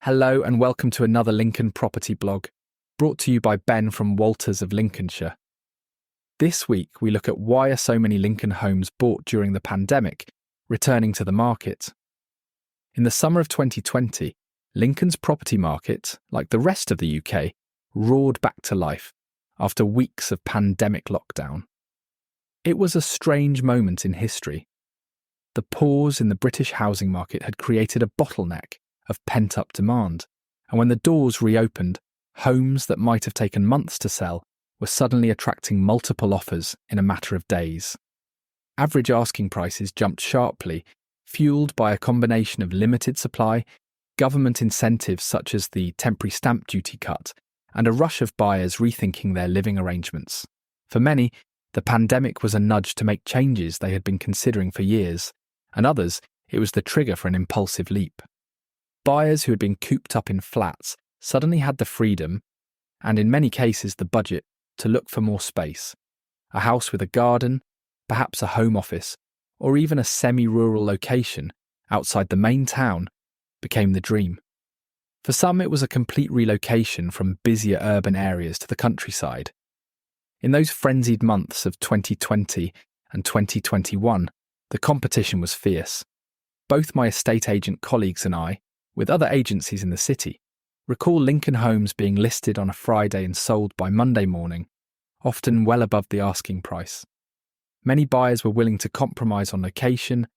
Hello and welcome to another Lincoln property blog, brought to you by Ben from Walters of Lincolnshire. This week we look at why are so many Lincoln homes bought during the pandemic returning to the market. In the summer of 2020, Lincoln's property market, like the rest of the UK, roared back to life after weeks of pandemic lockdown. It was a strange moment in history. The pause in the British housing market had created a bottleneck of pent-up demand, and when the doors reopened, homes that might have taken months to sell were suddenly attracting multiple offers in a matter of days. Average asking prices jumped sharply, fueled by a combination of limited supply, government incentives such as the temporary stamp duty cut, and a rush of buyers rethinking their living arrangements. For many, the pandemic was a nudge to make changes they had been considering for years, and others, it was the trigger for an impulsive leap. Buyers who had been cooped up in flats suddenly had the freedom, and in many cases the budget, to look for more space. A house with a garden, perhaps a home office, or even a semi-rural location outside the main town became the dream. For some, it was a complete relocation from busier urban areas to the countryside. In those frenzied months of 2020 and 2021, the competition was fierce. Both my estate agent colleagues and I, with other agencies in the city, recall Lincoln homes being listed on a Friday and sold by Monday morning, often well above the asking price. Many buyers were willing to compromise on location,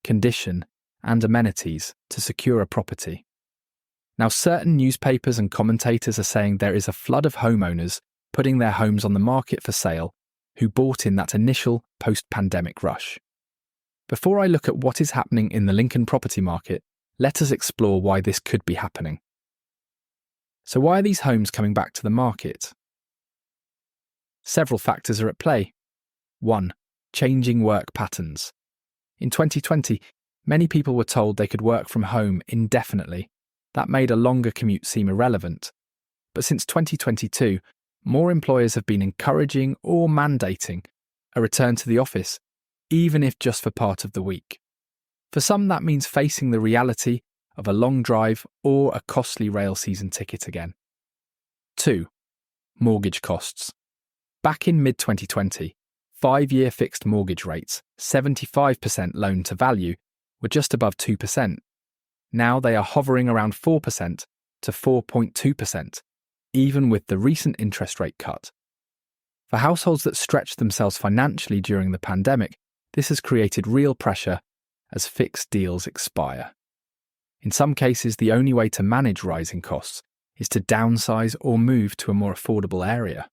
condition, and amenities to secure a property. Now, certain newspapers and commentators are saying there is a flood of homeowners putting their homes on the market for sale who bought in that initial post-pandemic rush. Before I look at what is happening in the Lincoln property market, let us explore why this could be happening. So why are these homes coming back to the market? Several factors are at play. 1. Changing work patterns. In 2020, many people were told they could work from home indefinitely. That made a longer commute seem irrelevant. But since 2022, more employers have been encouraging or mandating a return to the office, even if just for part of the week. For some, that means facing the reality of a long drive or a costly rail season ticket again. 2. Mortgage costs. Back in mid-2020, 5-year fixed mortgage rates, 75% loan to value, were just above 2%. Now they are hovering around 4% to 4.2%, even with the recent interest rate cut. For households that stretched themselves financially during the pandemic, this has created real pressure as fixed deals expire. In some cases, the only way to manage rising costs is to downsize or move to a more affordable area.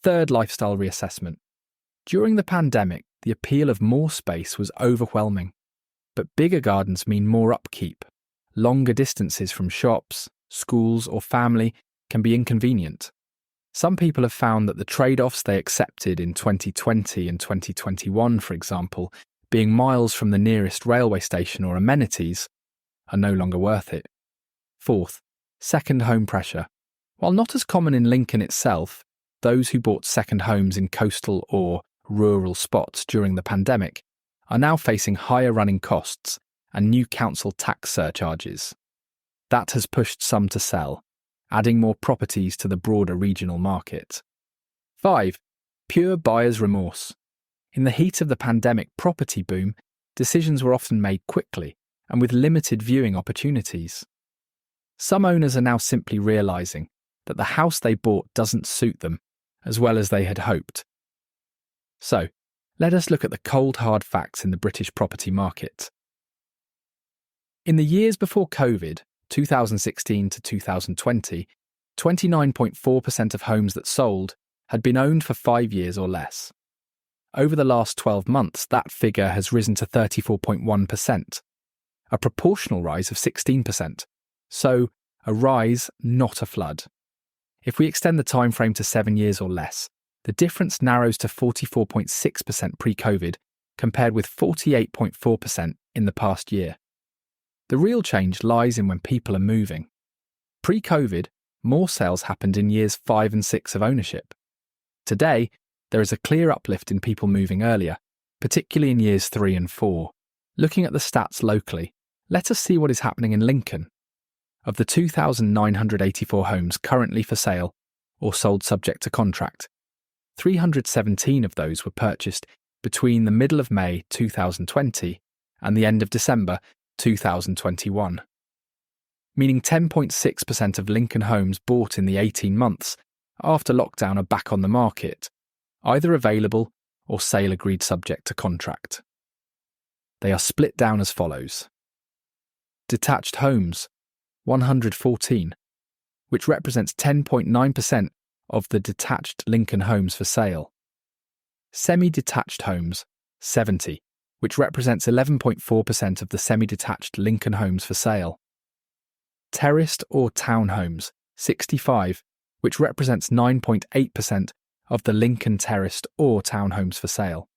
3rd, lifestyle reassessment. During the pandemic, the appeal of more space was overwhelming, but bigger gardens mean more upkeep. Longer distances from shops, schools, or family can be inconvenient. Some people have found that the trade-offs they accepted in 2020 and 2021, for example, being miles from the nearest railway station or amenities, are no longer worth it. 4th, second home pressure. While not as common in Lincoln itself, those who bought second homes in coastal or rural spots during the pandemic are now facing higher running costs and new council tax surcharges. That has pushed some to sell, adding more properties to the broader regional market. 5. Pure buyer's remorse. In the heat of the pandemic property boom, decisions were often made quickly and with limited viewing opportunities. Some owners are now simply realising that the house they bought doesn't suit them as well as they had hoped. So, let us look at the cold hard facts in the British property market. In the years before COVID, 2016 to 2020, 29.4% of homes that sold had been owned for 5 years or less. Over the last 12 months, that figure has risen to 34.1%, a proportional rise of 16%, so a rise, not a flood. If we extend the time frame to 7 years or less, the difference narrows to 44.6% pre-COVID, compared with 48.4% in the past year. The real change lies in when people are moving. Pre-COVID, more sales happened in years 5 and 6 of ownership. Today, there is a clear uplift in people moving earlier, particularly in years 3 and 4. Looking at the stats locally, let us see what is happening in Lincoln. Of the 2,984 homes currently for sale or sold subject to contract, 317 of those were purchased between the middle of May 2020 and the end of December 2021, meaning 10.6% of Lincoln homes bought in the 18 months after lockdown are back on the market, either available or sale agreed subject to contract. They are split down as follows. Detached homes, 114, which represents 10.9% of the detached Lincoln homes for sale. Semi-detached homes, 70, which represents 11.4% of the semi-detached Lincoln homes for sale. Terraced or townhomes, 65, which represents 9.8% of the Lincoln terraced or townhomes for sale.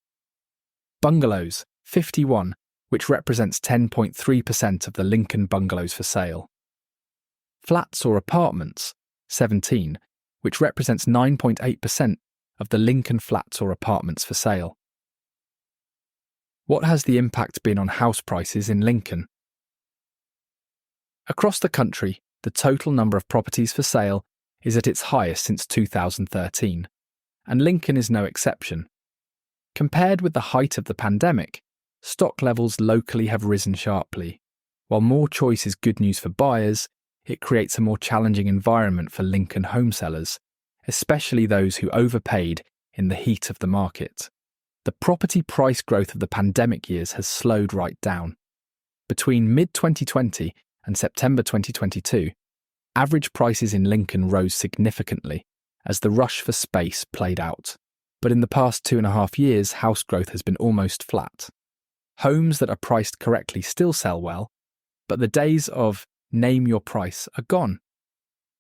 Bungalows, 51, which represents 10.3% of the Lincoln bungalows for sale. Flats or apartments, 17, which represents 9.8% of the Lincoln flats or apartments for sale. What has the impact been on house prices in Lincoln? Across the country, the total number of properties for sale is at its highest since 2013, and Lincoln is no exception. Compared with the height of the pandemic, stock levels locally have risen sharply. While more choice is good news for buyers, it creates a more challenging environment for Lincoln home sellers, especially those who overpaid in the heat of the market. The property price growth of the pandemic years has slowed right down. Between mid-2020 and September 2022, average prices in Lincoln rose significantly as the rush for space played out. But in the past 2.5 years, house growth has been almost flat. Homes that are priced correctly still sell well, but the days of name your price are gone.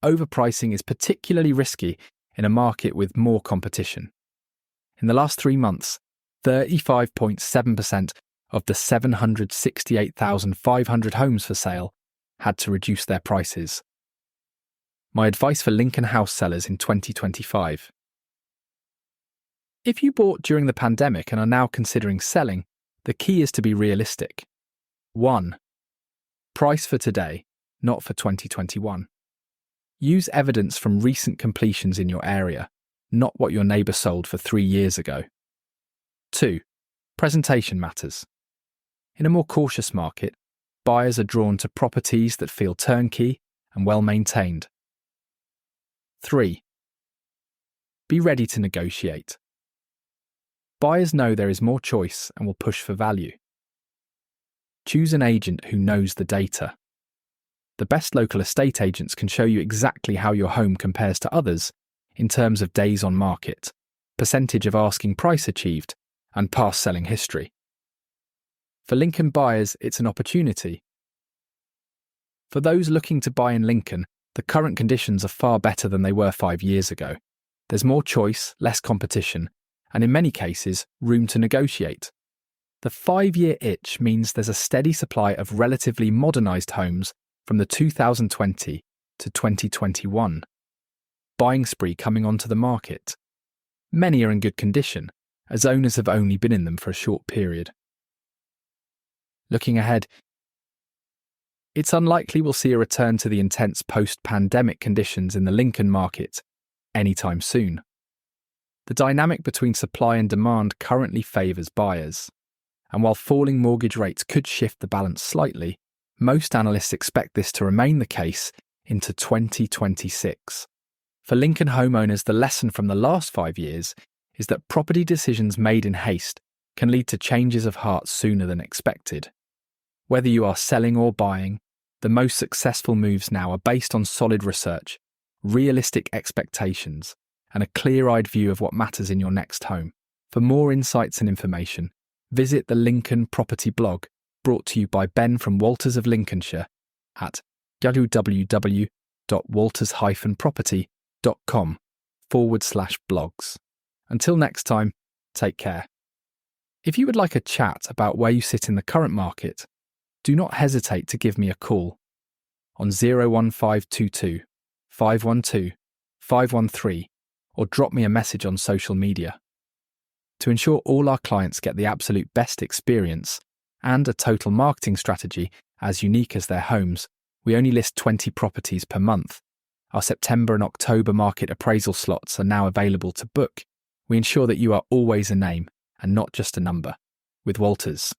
Overpricing is particularly risky in a market with more competition. In the last 3 months, 35.7% of the 768,500 homes for sale had to reduce their prices. My advice for Lincoln house sellers in 2025. If you bought during the pandemic and are now considering selling, the key is to be realistic. 1. Price for today, not for 2021. Use evidence from recent completions in your area, not what your neighbour sold for 3 years ago. 2. Presentation matters. In a more cautious market, buyers are drawn to properties that feel turnkey and well maintained. 3. Be ready to negotiate. Buyers know there is more choice and will push for value. Choose an agent who knows the data. The best local estate agents can show you exactly how your home compares to others in terms of days on market, percentage of asking price achieved, and past selling history. For Lincoln buyers, it's an opportunity. For those looking to buy in Lincoln, the current conditions are far better than they were 5 years ago. There's more choice, less competition, and in many cases, room to negotiate. The 5-year itch means there's a steady supply of relatively modernised homes from the 2020 to 2021 buying spree coming onto the market. Many are in good condition, as owners have only been in them for a short period. Looking ahead, it's unlikely we'll see a return to the intense post-pandemic conditions in the Lincoln market anytime soon. The dynamic between supply and demand currently favours buyers, and while falling mortgage rates could shift the balance slightly, most analysts expect this to remain the case into 2026. For Lincoln homeowners, the lesson from the last 5 years is that property decisions made in haste can lead to changes of heart sooner than expected. Whether you are selling or buying, the most successful moves now are based on solid research, realistic expectations, and a clear-eyed view of what matters in your next home. For more insights and information, visit the Lincoln Property blog, brought to you by Ben from Walters of Lincolnshire at www.waltersproperty.com/blogs. Until next time, take care. If you would like a chat about where you sit in the current market, do not hesitate to give me a call on 01522 512 513 or drop me a message on social media. To ensure all our clients get the absolute best experience and a total marketing strategy as unique as their homes, We only list 20 properties per month. Our September and October market appraisal slots are now available to book. We ensure that you are always a name and not just a number. With Walters.